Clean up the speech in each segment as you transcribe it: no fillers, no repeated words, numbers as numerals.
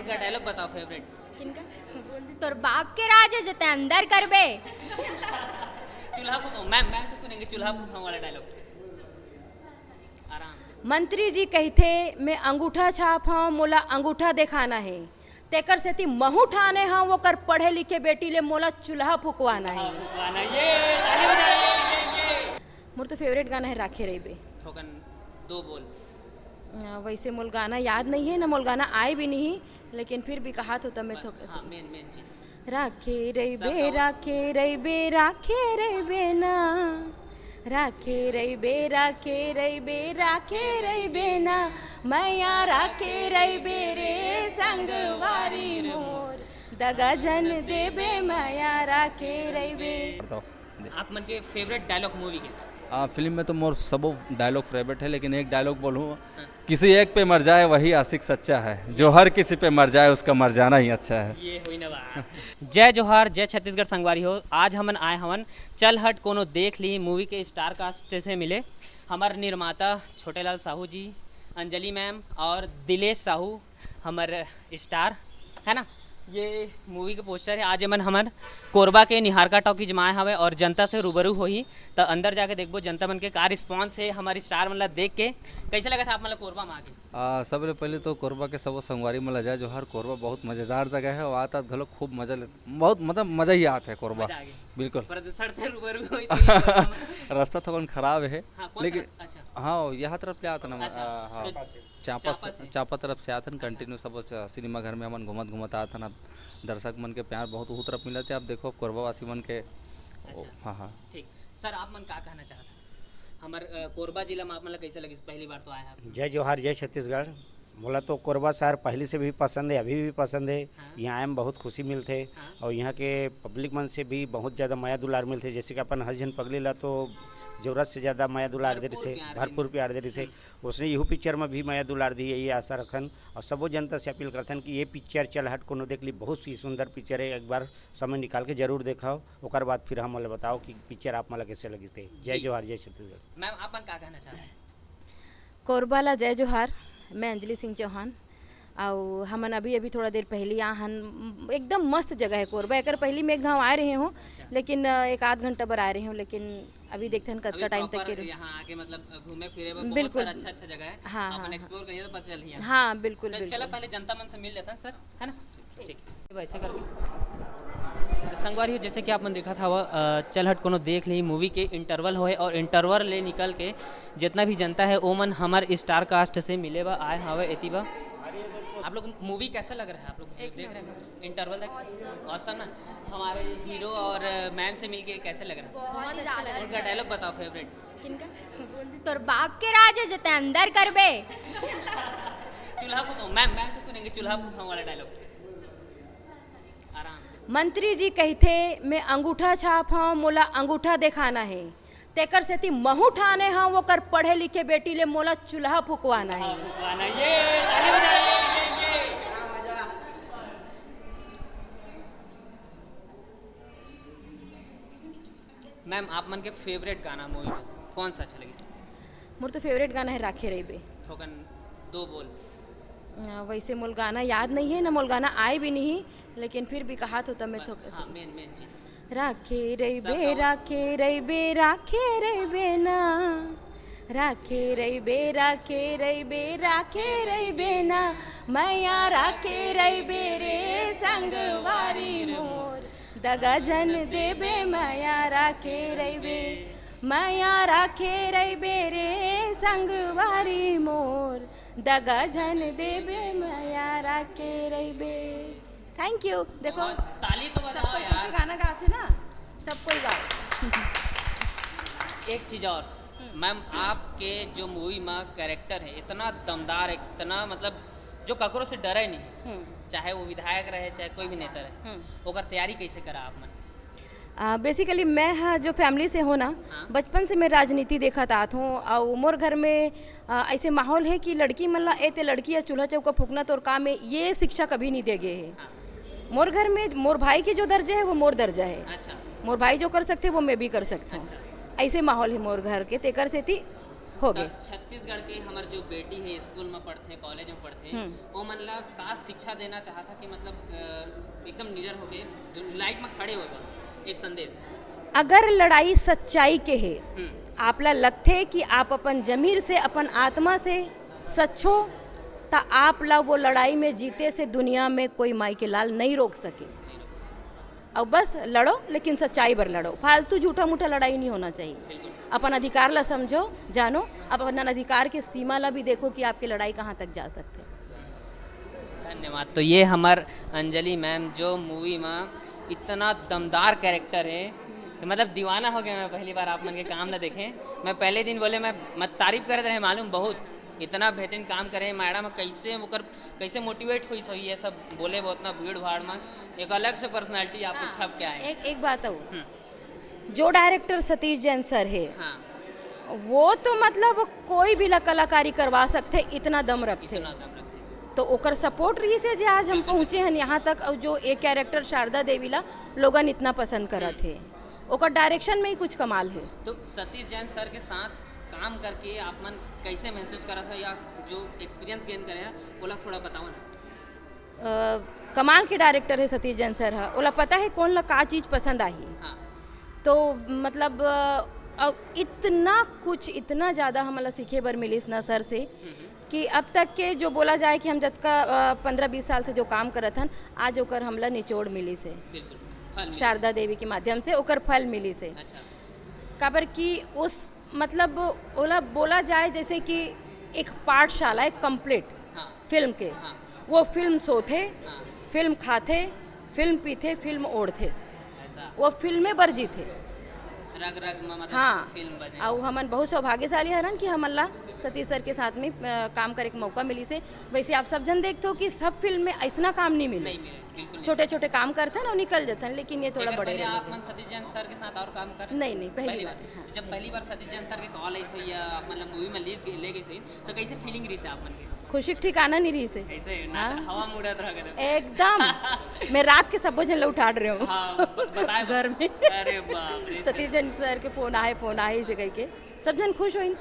उनका डायलॉग बताओ फेवरेट। किनका? तोर बाप के राज है जते अंदर करबे। चूल्हा फूकाऊं, मैम से सुनेंगे चूल्हा फूकाऊं वाला डायलॉग आराम से। मंत्री जी कहते मैं अंगूठा छाप हाँ मोला अंगूठा दिखाना है तेकर सेती महू ठाने हाँ वो कर पढ़े लिखे बेटी ले मोला चूल्हा फुकवाना है। फूकवाना, ये ताली बजाइए, ये। मोर तो फेवरेट गाना है राखे रही बे। थोकन दो बोल। वैसे मोल गाना याद नहीं है ना मोल गाना आए भी नहीं, लेकिन फिर भी कहा तो तब मैं तो हाँ, मेन चीज राखे रही बे राखे रही बे राखे रही बे ना राखे रही बे राखे रही बे राखे रही बे ना मैया राखे रही बे रे संगवारी मोर दगा जन देबे मैया राखे रही बे। आप मन के फेवरेट डायलॉग मूवी के? फिल्म में तो मोर सबो डायलॉग फेवरेट है, लेकिन एक डायलॉग बोलूँ, किसी एक पे मर जाए वही आशिक सच्चा है, जो हर किसी पे मर जाए उसका मर जाना ही अच्छा है। ये हुई ना बात। जय जोहार, जय छत्तीसगढ़ संगवारी हो। आज हमन आए हवन चल हट कोनो देख ली मूवी के स्टार कास्ट से मिले। हमार निर्माता छोटेलाल साहू जी, अंजलि मैम और दिलेश साहू हमार स्टार है ना। ये मूवी के पोस्टर है। आज हमन कोरबा के निहारका टॉकीज में आए हवे और जनता से रूबरू होही तो अंदर जाके देखबो जनता मन के का रिस्पांस है हमारी स्टार मतलब देख के। कैसे लगा था आप मतलब कोरबा में आके? सबसे पहले तो कोरबा के सब संगवारी में जाए जो हर कोरबा बहुत मज़ेदार जगह है और आता घलो खूब मजा ले, बहुत मतलब मज़ा ही आता है कोरबा। बिल्कुल प्रदूषण से रूबरू हो इसलिए रास्ता थोड़ा खराब है। हाँ, लेकिन अच्छा हाँ यहाँ तरफ ले आता ना। अच्छा, हाँ, चापा तरफ से आता ना कंटिन्यू सब सिनेमा घर में हमन घूमत आता ना। दर्शक मन के प्यार बहुत उस तरफ मिला थे। आप देखो कोरबा वासी मन के। हाँ हाँ ठीक। सर आप मन का कहना चाहता हमार कोरबा जिला में आप मतलब कैसे लगी? पहली बार तो आया है। जय जोहार, जय छत्तीसगढ़। बोला तो कोरबा शहर पहले से भी पसंद है, अभी भी पसंद है। यहाँ आए में बहुत खुशी मिलते और यहाँ के पब्लिक मन से भी बहुत ज़्यादा माया दुलार मिलते। जैसे कि अपन हर जन पगले ला तो जरूरत से ज़्यादा माया दुलार दे से, भरपूर प्यार दे से। उसने यहू पिक्चर में भी माया दुलार दी है, ये आशा रखन और सबो जनता से अपील करथन कि ये पिक्चर चल हट कोनो देख ली। बहुत ही सुंदर पिक्चर है, एक बार समय निकाल के जरूर देखाओ, ओकर बाद फिर हम बताओ कि पिक्चर आप मला कैसे लगी थे। जय जोहार, जय छत्तीसगढ़। मैम आप मन का कहना चाहते हैं? कोरबा ला जय जोहार। मैं अंजलि सिंह चौहान और हमन अभी थोड़ा देर पहले यहाँ एकदम मस्त जगह है कोरबा। एक पहली में एक गाँव आए रहे हूँ, लेकिन एक आध घंटा पर आ रहे हूँ, लेकिन अभी देखते हैं कब का टाइम तक के यहाँ आके मतलब घूमे फिरे बिल्कुल अच्छा जगह है। हाँ, अपन हाँ, एक्सप्लोर करिए तो पता चल ही। हाँ बिल्कुल, तो बिल्कुल। चलो पहले जनता मन से मिल लेता है सर, है ना। ठीक वैसे करके तो संगवारी हो जैसे कि आपने देखा था वह चल हट कोनो देख ली मूवी के इंटरवल होए और इंटरवल ले निकल के जितना भी जनता है ओमन हमार स्टार कास्ट से मिले बा आए हवे एती बा। आप लोग मूवी कैसा लग रहा है? आप लोग देख रहे हैं इंटरवल तक औसम ना। हमारे हीरो और मैम से मिलके कैसे लग रहा है? बहुत अच्छा लगा। उनका डायलॉग बताओ फेवरेट। किनका? तोर बाप के राज है जते अंदर करबे। चूल्हा फूकाऊं, मैम से सुनेंगे चूल्हा फूकाऊं वाला डायलॉग आराम से। मंत्री जी कहते मैं अंगूठा छाप हाँ मोला अंगूठा दिखाना है तेकर सेती महू ठाने हाँ वो कर पढ़े लिखे बेटी ले मोला चूल्हा फुकवाना है। फूकवाना, ये ताली बजाइए, ये। मैम आप मन के फेवरेट गाना मूवी में कौन सा अच्छा लगी? मोर तो फेवरेट गाना है राखे रही बे। थोकन दो बोल। वैसे मोल गाना याद नहीं है ना मोल गाना आए भी नहीं, लेकिन फिर भी कहा तो तब मैं तो हाँ, मेन चीज राखे रही बे राखे रही बे राखे रही बे ना राखे रही बे राखे रही बे राखे रही बे ना मैया राखे रही बे रे संगवारी मोर दगा जन देबे मैया राखे रही बे मैया राखे रही बे रे संगवारी मोर दगा जन देबे मैया राखे रही बे। Thank you. देखो ताली तो सब बजाओ कोई यार। कैसे गाना गाते ना, सब कोई गाओ। एक चीज और मैम, आपके जो मूवी में कैरेक्टर है इतना दमदार है, इतना मतलब जो ककरो से डरे नहीं, चाहे वो विधायक रहे चाहे कोई भी नेता रहे, ओकर तैयारी कैसे करा आप मन? बेसिकली मैं हाँ जो फैमिली से हो ना, बचपन से मैं राजनीति देखा तात हूँ और मोर घर में ऐसे माहौल है कि लड़की मन ला एते लड़की या चूल्हा चौका फूकना तो काम में ये शिक्षा कभी नहीं दे गए है। मोर घर में मोर भाई की जो दर्जा है वो मोर दर्जा है। अच्छा। मोर भाई जो कर सकते वो मैं भी कर सकता हूँ। अच्छा। ऐसे माहौल है मोर घर के तेकर से थी हो तो गए। छत्तीसगढ़ के हमार जो बेटी है स्कूल में पढ़ते कॉलेज में पढ़ते वो मन ला का शिक्षा देना चाहता कि मतलब एकदम निडर हो गए जो लाइफ में खड़े हो गए एक संदेश। अगर लड़ाई सच्चाई के है, हम्म, आपला लगथे कि आप अपन जमीर से अपन आत्मा से सच हो, तो आप ला वो लड़ाई में जीते से दुनिया में कोई माई के लाल नहीं रोक सके। अब बस लड़ो, लेकिन सच्चाई पर लड़ो, फालतू झूठा मूठा लड़ाई नहीं होना चाहिए। अपन अधिकार ला समझो, जानो, अब अपन अधिकार के सीमा ला भी देखो कि आपकी लड़ाई कहाँ तक जा सकते। धन्यवाद। तो ये हमार अंजलि मैम जो मूवी में इतना दमदार कैरेक्टर है कि मतलब दीवाना हो गया। मैं पहली बार आप मन के काम ना देखें, मैं पहले दिन बोले मैं मत तारीफ करते रहे, मालूम बहुत इतना बेहतरीन काम करे मैडम, कैसे मोटिवेट हुई सही है सब बोले बहुत ना भीड़ भाड़ में एक अलग से पर्सनालिटी आपको छप के आए। एक बात हो, जो डायरेक्टर सतीश जैन सर है, हाँ, वो तो मतलब कोई भी ला कलाकारी करवा सकते, इतना दम रखते। इतना दम रखते। तो ओकर सपोर्ट रही से जे आज हम पहुँचे हैं यहाँ तक, और जो एक कैरेक्टर शारदा देवी ला लोगन इतना पसंद करत है, ओकर डायरेक्शन में ही कुछ कमाल है। तो सतीश जैन सर के साथ काम करके आप मन कैसे महसूस करा था, या जो एक्सपीरियंस गेन करे बोला थोड़ा बताओ ना। कमाल के डायरेक्टर है सतीश जैन सर है, ओला पता है कौन ला का चीज़ पसंद आई। हाँ, तो मतलब अब इतना ज़्यादा हमला सीखे बर मिलिस ना सर से कि अब तक के जो बोला जाए कि हम जब का 15-20 साल से जो काम करत हन, आज ओकर हमला निचोड़ मिली से, बिल्कुल फल मिला। शारदा देवी के माध्यम से ओकर फल मिली से। अच्छा, काबर कि उस मतलब ओला बोला जाए जैसे कि एक पाठशाला, एक कंप्लीट हाँ, फिल्म के, हाँ, वो फिल्म सोथे, हाँ, फिल्म खाथे, फिल्म पीथे, फिल्म ओढ़थे, ऐसा वो फिल्में बरजी थे। रग रग में मतलब हाँ, फिल्म बने। और हमन बहुत सौभाग्यशाली हरन कि हमन ला सतीश सर के साथ में काम करे के मौका मिली से। वैसे आप सब जन देखते हो कि सब फिल्म में ऐसा काम नहीं मिले, नहीं मिले, बिल्कुल नहीं। छोटे छोटे काम करते हैं और निकल जाते हैं, लेकिन ये थोड़ा एकर बड़े पहले रहे आप मन सतीश जैन सर के साथ और काम कर नहीं पहली बार। बार। हाँ। जब पहली बार सतीश जैन सर के कॉल आई सही या आप मतलब मूवी में ले गई सही, तो कैसे फीलिंग रही से आप मन के? खुशी के ठिकाना नहीं रही से कैसे हाँ। हवा में उड़त रह गए? एकदम मैं रात के सब जन ला उठा रहे हूँ हाँ, बताए घर में। अरे बाप रे, सतीश जैन सर के फोन आए से कह के सब जन खुश हुई।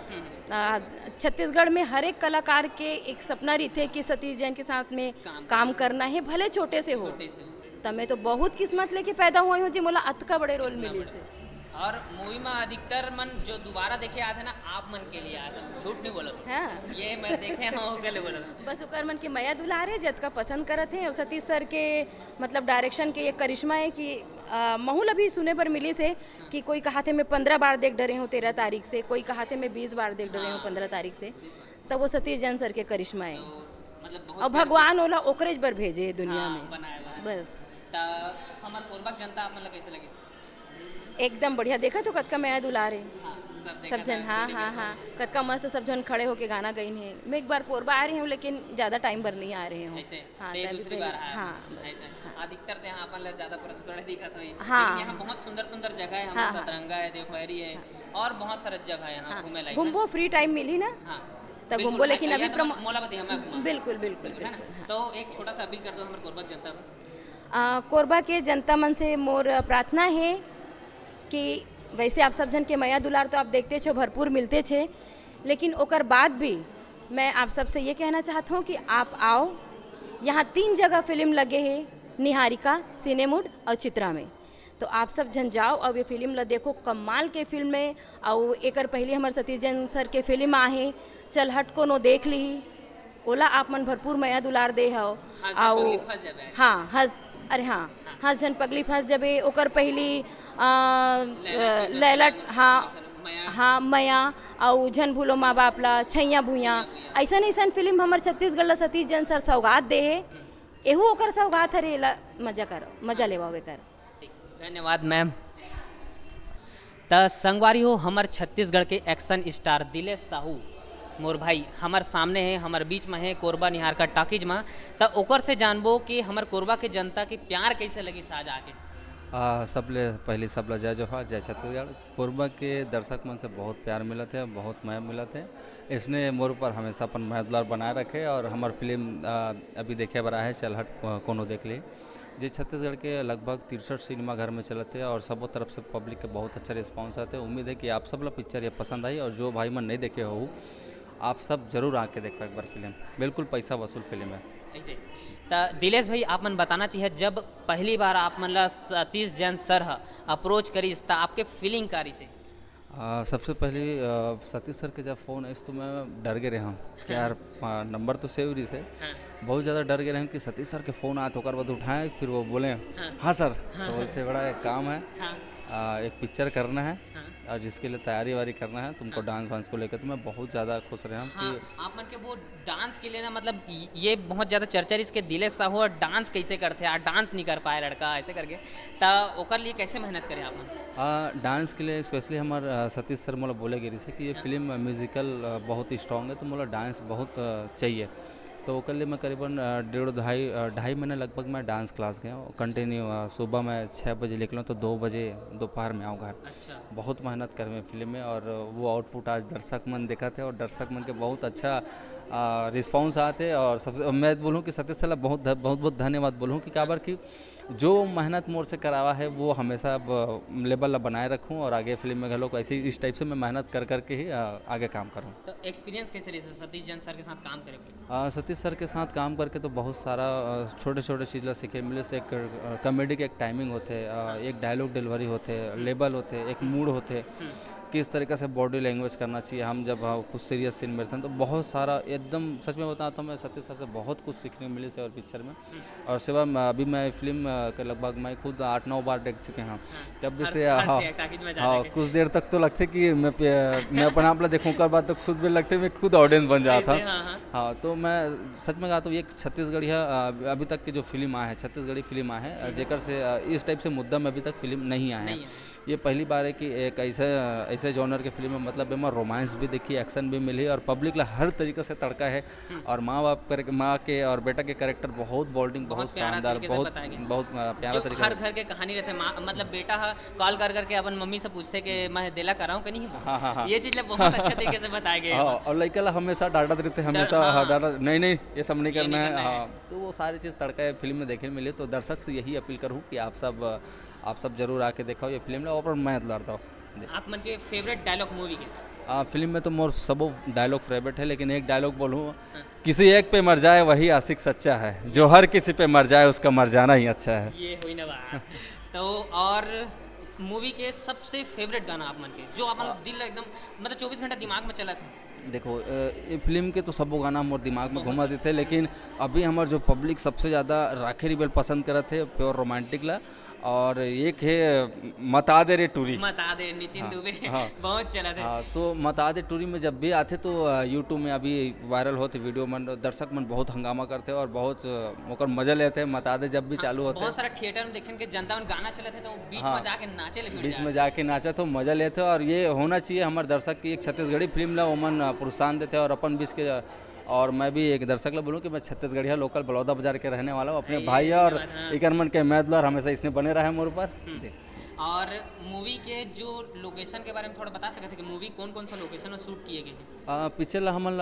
छत्तीसगढ़ में हर एक कलाकार के एक सपना रही थे कि सतीश जैन के साथ में काम करना है, भले छोटे से हो। छोटे से तमें तो बहुत किस्मत लेके पैदा हुई हो जी, मोला अतका बड़े रोल मिले से। और मूवी में अधिकतर मन जो दोबारा देखे आया था ना, आप मन के लिए आया था, झूठ नहीं बोला था। हाँ, ये मैं देखे हाँ गले बोला था। बस ओकर मन के मया दुलारे जतका पसंद करत है। और सतीश सर के मतलब डायरेक्शन के ये करिश्मा है कि महूल अभी सुने पर मिली से कि कोई कहाते मैं 15 बार देख डरे हूँ 13 तारीख से, कोई कहाते मैं 20 बार देख डरे हूँ 15 तारीख से। तो वो सतीश जैन सर के करिश्मा है, तो मतलब बहुत और भगवान ओला ओकरेज पर भेजे है दुनिया में। बनाया हुआ है। बस तो हमार कोरबा जनता आप मतलब कैसे लगी? एकदम बढ़िया। देखा तो कतका मैं दुलारे हाँ, सब देखा सब जन। था, हाँ shooting हाँ में। हाँ, कतका मस्त सब जन खड़े होके गाना गई हैं। मैं एक बार कोरबा आ रही हूँ, लेकिन ज़्यादा टाइम पर नहीं आ रही हूँ। ऐसे हाँ, ते तभी दूसरी पहले- बार आया हाँ, ऐसे हाँ। अधिकतर ते यहाँ अपन ज़्यादा थोड़ा दिखत हुई। हाँ। लेकिन यहाँ बहुत सुंदर सुंदर जगह है, हाँ, हमारे हाँ। सतरंगा है, देवखैरी है, और बहुत सारा जगह है यहाँ घूमे लायक। घूमबो, फ्री टाइम मिली ना हाँ, तो बिल्कुल, घूमबो, लेकिन अभी मोलावती हमें घुमा बिल्कुल बिल्कुल है ना। तो एक छोटा सा अपील कर दो हमारे कोरबा जनता में। कोरबा के जनता मन से मोर प्रार्थना है कि वैसे आप सब जन के मया दुलार तो आप देखते छो भरपूर मिलते छे, लेकिन ओकर बाद भी मैं आप सबसे ये कहना चाहता हूँ कि आप आओ। यहाँ 3 जगह फिल्म लगे हैं, निहारिका, सिनेमूड और चित्रा में। तो आप सब जन जाओ और ये फिल्म ला देखो, कमाल के फिल्म है। और एकर पहले हमारे सतीश जैन सर के फिल्म आहे, चल हट को नो देख ली, ओला आप मन भरपूर मया दुलार दे हो। हाँ अरे हाँ, हंस जन पगली फंस जबे, ओकर पहली लैला, हाँ मया, और झन भूलो माँ बाप ला, छैया भूया, ऐसा फिल्म हमारे छत्तीसगढ़ ला सतीश जैन सर सौगात दे है। एहू ओकर सौगात हरे, ला मजा करो, मजा लेवावे कर। धन्यवाद मैम। त संगवारी हो हमार छत्तीसगढ़ के एक्शन स्टार दिलेश साहू मोर भाई हमार सामने है, हमार बीच में है कोरबा निहारका टॉकीज में। त ओकर से जानबो कि हमार कोरबा के जनता के प्यार कैसे लगी साज आके। सबले पहले सबला जय जोहार, जय छत्तीसगढ़। कोरबा के दर्शक मन से बहुत प्यार मिला थे, बहुत माया मिला थे। इसने मोर पर हमेशा अपन महदुलार बनाए रखे। और हमार फिल्म अभी देखे बरा है, चल हट कोनो देख ली। जे छत्तीसगढ़ के लगभग 63 सिनेमा घर में चलते हैं और सबों तरफ से पब्लिक के बहुत अच्छा रिस्पांस आते हैं। उम्मीद है कि आप सब लोग पिक्चर ये पसंद आई, और जो भाई मन नहीं देखे हो आप सब जरूर आके देखो एक बार फिल्म, बिल्कुल पैसा वसूल फिल्म है। ऐसे तो दिलेश भाई आप मन बताना चाहिए, जब पहली बार आप मन ला सतीश जैन सर अप्रोच करी तो आपके फीलिंग कारी से? सबसे पहले सतीश सर के जब फ़ोन आई तो मैं डर गए रहा हूँ कि यार नंबर तो सेव रही से, बहुत ज़्यादा डर गए रहे कि सतीश सर के फ़ोन आए तो कर बाद उठाएं, फिर वो बोले हाँ सर, तो बोलते बड़ा एक काम है, एक पिक्चर करना है और जिसके लिए तैयारी वारी करना है तुमको, डांस वांस को लेकर। तो मैं बहुत ज़्यादा खुश रहा कि आप मन के वो डांस के लिए ना, मतलब ये बहुत ज़्यादा चर्चा इसके दिलेश साहू और डांस कैसे करते हैं, डांस नहीं कर पाए लड़का ऐसे करके, तो ओकर लिए कैसे मेहनत करें आप मन? डांस के लिए स्पेशली हमारे सतीश सर मोला बोले गिरी से कि ये फिल्म म्यूजिकल बहुत ही स्ट्रॉन्ग है, तो मोला डांस बहुत चाहिए। तो ओकर लिए मैं करीबन 1.5-2.5 महीने लगभग मैं डांस क्लास गया कंटिन्यू। सुबह मैं 6 बजे निकलूँ तो 2 बजे दोपहर में आऊँ घर। अच्छा। बहुत मेहनत कर में फिल्म में, और वो आउटपुट आज दर्शक मन देखा थे, और दर्शक मन के बहुत अच्छा रिस्पांस आते। और सबसे मैं बोलूँ कि सतीश सर बहुत बहुत धन्यवाद बोलूँ कि काबर की जो मेहनत मोर से करावा है वो हमेशा लेवल बनाए रखूं, और आगे फिल्म में घलो ऐसी इस टाइप से मैं मेहनत कर करके ही आगे काम करूं। तो एक्सपीरियंस कैसे रही सतीश जैन सर के साथ काम करे? सतीश सर के साथ काम करके तो बहुत सारा छोटे छोटे चीज़ सीखे मिले से। एक कॉमेडी के एक टाइमिंग होते, एक डायलॉग डिलीवरी होते, लेबल होते, एक मूड होते, किस तरीके से बॉडी लैंग्वेज करना चाहिए। हम जब कुछ सीरियस सीन में थे तो बहुत सारा एकदम सच में बताता हूँ मैं, सतीश सर से बहुत कुछ सीखने मिले से और पिक्चर में। और सिवा अभी मैं फिल्म के लगभग मैं खुद 8-9 बार देख चुके हैं। तब भी से हाँ कुछ देर तक तो लगते कि मैं अपने आप ला देखूँ, कर बाद तो खुद भी लगते मैं खुद ऑडियंस बन जाता था। हाँ तो मैं सच में कहता हूँ ये छत्तीसगढ़ी अभी तक की जो फिल्म आए हैं, छत्तीसगढ़ी फिल्म आए हैं जेकर से इस टाइप से मुद्दा में अभी तक फिल्म नहीं आए हैं। ये पहली बार है कि एक ऐसे जॉनर के फिल्म में मतलब में रोमांस भी देखी, एक्शन भी मिली, और पब्लिक ला हर तरीके से तड़का है। और माँ के और बेटा के कैरेक्टर बहुत बोल्डिंग, बहुत शानदार, बहुत प्यारा तरीका। हर घर के कहानी रहते, मतलब बेटा कॉल कर करके अपन मम्मी से पूछते कि मैं दिला कर रहा हूँ कि नहीं। हाँ। ये चीज़ बहुत अच्छे तरीके से बताए गए। और लड़का हमेशा डांटते रहते, हमेशा डांटा नहीं ये सब नहीं करना है। हाँ तो वो सारी चीज़ तड़का है फिल्म में देखने मिली। तो दर्शक से यही अपील करूँ कि आप सब जरूर आके देखो ये फिल्म, और मैं लड़ता हूँ। आप मन के फेवरेट डायलॉग मूवी के? फिल्म में तो मोर सबो डायलॉग फेवरेट है, लेकिन एक डायलॉग बोलूँ, किसी एक पे मर जाए वही आशिक सच्चा है, जो हर किसी पे मर जाए उसका मर जाना ही अच्छा है। ये हुई ना बात। तो और मूवी के सबसे फेवरेट गाना आप मन के, जो आप दिल एकदम मतलब 24 घंटा दिमाग में चला था? देखो ये फिल्म के तो सबो गाना मोर दिमाग में घुमा देते, लेकिन अभी हमारे जो पब्लिक सबसे ज़्यादा राखी रिबेल पसंद करते थे प्योर रोमांटिक ला, और एक है मता दे रे टूरी, मता दे नितिन दुबे। हाँ, बहुत चला था। हाँ तो मता दे टूरी में जब भी आते तो यूट्यूब में अभी वायरल होते वीडियो मन, दर्शक मन बहुत हंगामा करते और बहुत मौका मजा लेते हैं। मता दे जब भी चालू होते बहुत सारा थिएटर में देखें कि जनता में गाना चले थे तो बीच में जाके नाचे, बीच में जाके नाचा तो मजा लेते। और ये होना चाहिए हमारे दर्शक की, एक छत्तीसगढ़ी फिल्म ला ओमन प्रोत्साहन देते और अपन बीच के। और मैं भी एक दर्शक ला बोलूँ कि मैं छत्तीसगढ़िया लोकल बलौदा बाजार के रहने वाला हूँ, अपने भाई और इकर मन के मैदलर हमेशा इसने बने रहा है मोर पर। और मूवी के जो लोकेशन के बारे में थोड़ा बता सकते थे कि मूवी कौन कौन सा लोकेशन में शूट किए गए हैं? पिक्चर हमन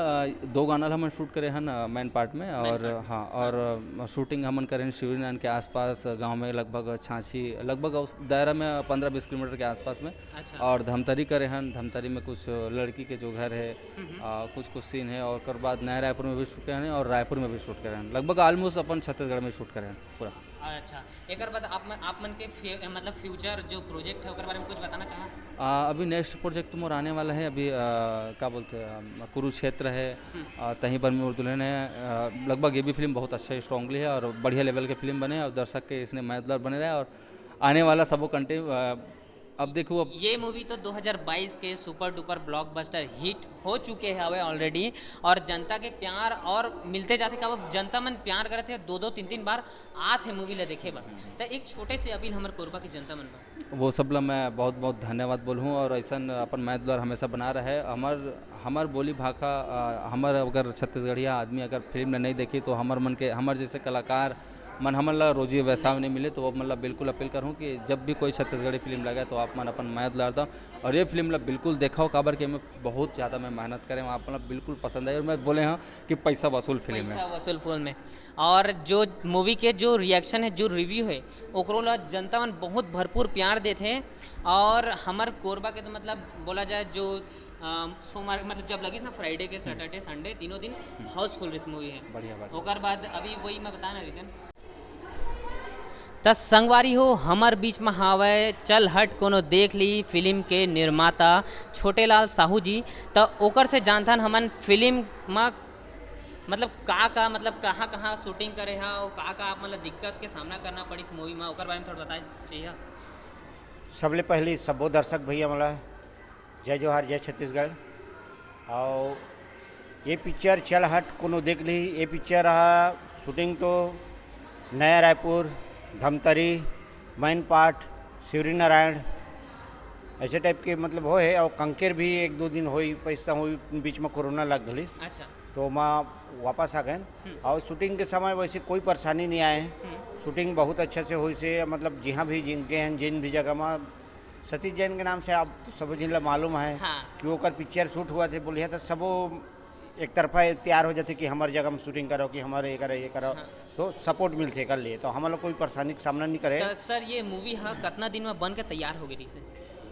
2 गाना हम शूट करे हैं मेन पार्ट में, और हाँ और शूटिंग हमन करें शिवरीनारायण के आसपास गांव में, लगभग छाछी लगभग दायरा में 15-20 किलोमीटर के आसपास में। अच्छा। और धमतरी करे हैं, धमतरी में कुछ लड़की के जो घर है कुछ सीन है, और कर बाद नया रायपुर में भी शूट करे हैं और रायपुर में भी शूट करे हैं। लगभग ऑलमोस्ट अपन छत्तीसगढ़ में शूट करे हैं पूरा। अच्छा, एक बाद आप मन के मतलब फ्यूचर जो प्रोजेक्ट है उसके बारे में कुछ बताना चाहा? अभी नेक्स्ट प्रोजेक्ट मोर आने वाला है। अभी क्या बोलते हैं, कुरुक्षेत्र है, तहीं पर में दुल्हन है। लगभग ये भी फिल्म बहुत अच्छा स्ट्रांगली है और बढ़िया लेवल के फिल्म बने और दर्शक के इसने मददगार बने रहे। और आने वाला सबो कंटेंट अब देखो, अब ये मूवी तो 2022 के सुपर डुपर ब्लॉकबस्टर हिट हो चुके हैं ऑलरेडी, और जनता के प्यार और मिलते जाते का जनता मन प्यार करे थे, 2-2 3-3 बार आते मूवी ला देखे बा। तो एक छोटे से अभी हमारे कोरबा की जनता मन बा वो सब ला मैं बहुत बहुत धन्यवाद बोलूँ। और ऐसा अपन मैच द्वार हमेशा बना रहे हमार बोली भाषा, हमार अगर छत्तीसगढ़िया आदमी अगर फिल्म नहीं देखी तो हमार मन के हमार जैसे कलाकार मन हमन ला रोजी वैसा नहीं मिले, तो अब मतलब बिल्कुल अपील करूँ कि जब भी कोई छत्तीसगढ़ी फिल्म लगे तो आप मन अपन माया दुलार दो और ये फिल्म ला बिल्कुल देखो, काबर के मैं बहुत ज़्यादा मैं मेहनत करें, आप मतलब बिल्कुल पसंद आई और मैं बोले हाँ कि पैसा वसूल फिल्म है। पैसा वसूल फिल्म में। और जो मूवी के जो रिएक्शन है, जो रिव्यू है, ओकरो ला जनता मन बहुत भरपूर प्यार देते हैं। और हमार कोरबा के तो मतलब बोला जाए जो सोमवार मतलब जब लगी ना फ्राइडे के सैटरडे संडे तीनों दिन हाउसफुल रिस मूवी है। बढ़िया बात। ओकर बाद अभी वही मैं बता ना रीजन त संगवारी हो हमार बीच में हावे चल हट कोनो देख ली फिल्म के निर्माता छोटेलाल साहू जी। तो ओकर से जानथन हमन फिल्म में मतलब का मतलब कहाँ कहाँ शूटिंग करे हा और का मतलब दिक्कत के सामना करना पड़ी इस मूवी में, ओकर बारे में थोड़ा बताए चाहिए। सबले पहले सबो दर्शक भैया मला जय जोहार, जय छत्तीसगढ़। और ये पिक्चर चल हट कोनो देख ली, ये पिक्चर रहा शूटिंग तो नया रायपुर, धमतरी, मैनपाट, शिवरी नारायण ऐसे टाइप के मतलब हो है। और कंकेर भी 1-2 दिन हुई पैसा हुई, बीच में कोरोना लग गई अच्छा तो माँ वापस आ गए। और शूटिंग के समय वैसे कोई परेशानी नहीं आए, शूटिंग बहुत अच्छा से हुई से मतलब जहाँ भी जिनके हैं जिन भी जगह में सतीश जैन के नाम से आप तो सब जिन मालूम है हाँ। कि ओकर पिक्चर शूट हुआ थे बोलिए तो सबो एक तरफा तैयार हो जाते कि हमारे जगह में शूटिंग करो कि हमारे ये करो हाँ। तो सपोर्ट मिलते कर लिए तो हम लोग कोई परेशानी का सामना नहीं करे। तो सर ये मूवी हाँ कितना दिन में बन के तैयार हो गई से?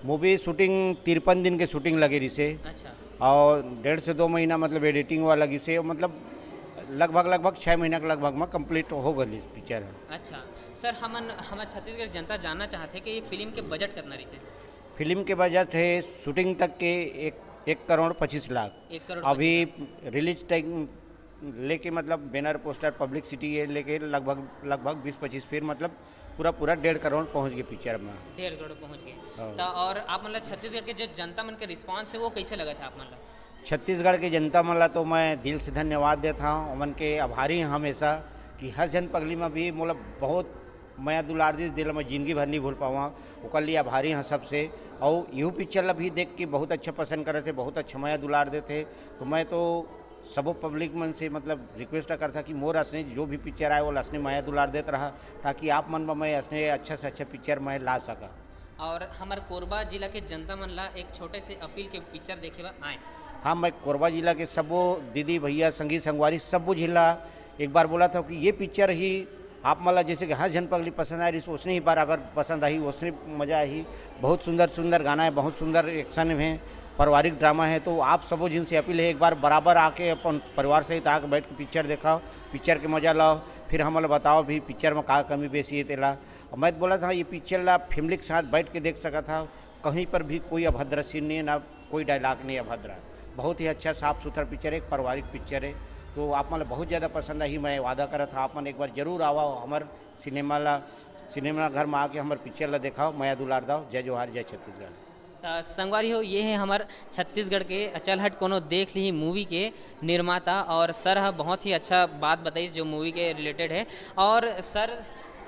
मूवी शूटिंग 53 दिन के शूटिंग लगी रही से अच्छा। और 1.5 से 2 महीना मतलब एडिटिंग वाला लगी से मतलब लगभग 6 महीना के लगभग में कंप्लीट हो गई पिक्चर है। अच्छा सर हमारे छत्तीसगढ़ जनता जानना चाहते कि ये फिल्म के बजट कितना रही से? फिल्म के बजट है शूटिंग तक के 1 करोड़ 25 लाख। 1 करोड़ अभी रिलीज टाइम लेके मतलब बैनर पोस्टर पब्लिसिटी ये लेके लगभग 20-25 फिर मतलब पूरा 1.5 करोड़ पहुंच गए पिक्चर में। 1.5 करोड़ पहुंच गए। हाँ। तो और आप मतलब छत्तीसगढ़ के जो जनता मन के रिस्पांस है वो कैसे लगा था आप मतलब? छत्तीसगढ़ के जनता मला तो मैं दिल से धन्यवाद देता हूँ, उमन के आभारी हैं हमेशा कि हर जन पगली में भी मतलब बहुत मैं दुलार दिल में जिंदगी भर नहीं भूल पावा, ओकर लिए आभारी हैं सबसे। और यू पिक्चर ला भी देख के बहुत अच्छा पसंद करे थे, बहुत अच्छा मैं दुलार देते। तो मैं तो सबो पब्लिक मन से मतलब रिक्वेस्ट करता कि मोर असने जो भी पिक्चर आए वो असने माया दुलार देते रहा ताकि आप मन में मैं असने अच्छा से अच्छा पिक्चर मैं ला सका। और हमारे कोरबा जिला के जनता मन ला एक छोटे से अपील के पिक्चर देखे बा आए। हाँ, मैं कोरबा जिला के सबो दीदी भैया संगी संगवारी सबो जिला एक बार बोला था कि ये पिक्चर ही आप मला जैसे कि हर जन पगली पसंद आ रही उसने ही बराबर पसंद आई, उसने मज़ा आई। बहुत सुंदर गाना है, बहुत सुंदर एक्शन है, पारिवारिक ड्रामा है। तो आप सबो जिनसे अपील है एक बार बराबर आके अपन परिवार सहित आके बैठ के पिक्चर दिखाओ, पिक्चर के मजा लाओ, फिर हम लोग बताओ भी पिक्चर में का कमी बेसी है तेला। और मैं बोला था ये पिक्चर ला फैमिली के साथ बैठ के देख सका था, कहीं पर भी कोई अभद्र सीन नहीं है, ना कोई डायलॉग नहीं अभद्र। बहुत ही अच्छा साफ सुथरा पिक्चर है, एक पारिवारिक पिक्चर है। तो आप मतलब बहुत ज़्यादा पसंद आई। मैं वादा करा था आप मन एक बार जरूर आओ हमारे सिनेमा घर में आके हमारे पिक्चर ला दिखाओ, माया दुलार दाओ। जय जोहार, जय छत्तीसगढ़। तो संगवारी हो ये है हमार छत्तीसगढ़ के चल हट कोनो देख ली मूवी के निर्माता। और सर हा बहुत ही अच्छा बात बताई जो मूवी के रिलेटेड है। और सर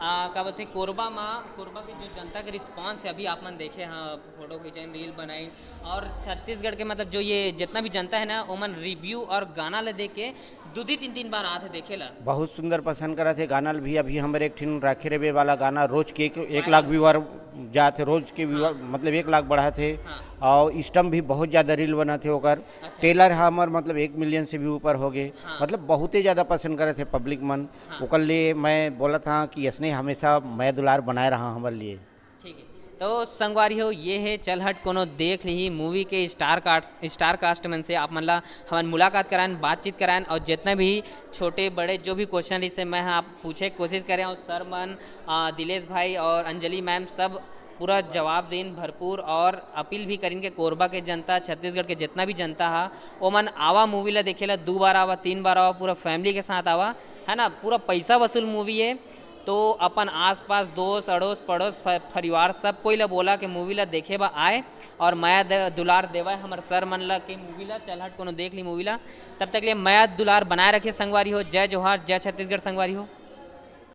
क्या बोलते हैं कोरबा की जो जनता के रिस्पांस है अभी आप मन देखे हाँ, फोटो खींचे रील बनाई। और छत्तीसगढ़ के मतलब जो ये जितना भी जनता है ना ओमन रिव्यू और गाना ले देख के 2-3 बार आते देखे ला। बहुत सुंदर पसंद करा थे गाना भी। अभी हमारे एक ठिन राखे रेबे वाला गाना रोज के 1 लाख व्यूअर जाते, रोज के व्यूअर मतलब 1 लाख बढ़ा थे। हाँ। और स्टम भी बहुत ज़्यादा रील बना थे ओकर। अच्छा। टेलर हमार मतलब 1 मिलियन से भी ऊपर हो गए। हाँ। मतलब बहुत ही ज़्यादा पसंद करे थे पब्लिक मन। हाँ। ओकर लिए मैं बोला था कि इसने हमेशा मैं दुलार बनाए रहा हमारे लिए। ठीक है। तो संगवारी हो ये है चल हट कोनो देख ली मूवी के स्टार कास्ट मन से आप मन ला हमारे मुलाकात कराएं, बातचीत कराएं। और जितने भी छोटे बड़े जो भी क्वेश्चन इससे मैं आप पूछे कोशिश करें और सर मन दिलेश भाई और अंजलि मैम सब पूरा जवाब दें भरपूर। और अपील भी करेंगे कोरबा के जनता छत्तीसगढ़ के जितना भी जनता है वो मन आवा मूवी ला देखेला 2 बार आवा 3 बार आवा, पूरा फैमिली के साथ आवा है ना। पूरा पैसा वसूल मूवी है। तो अपन आसपास दोस्त अड़ोस पड़ोस परिवार सब कोई ला बोला कि मूवी ला देखे बा आए और माया दुलार देवा हमारे सर मन ला कि मूवी ला चल हट कोनो देख ली मूवी ला। तब तक लिए माया दुलार बनाए रखे संगवारी हो। जय जोहार, जय छत्तीसगढ़ संगवारी हो।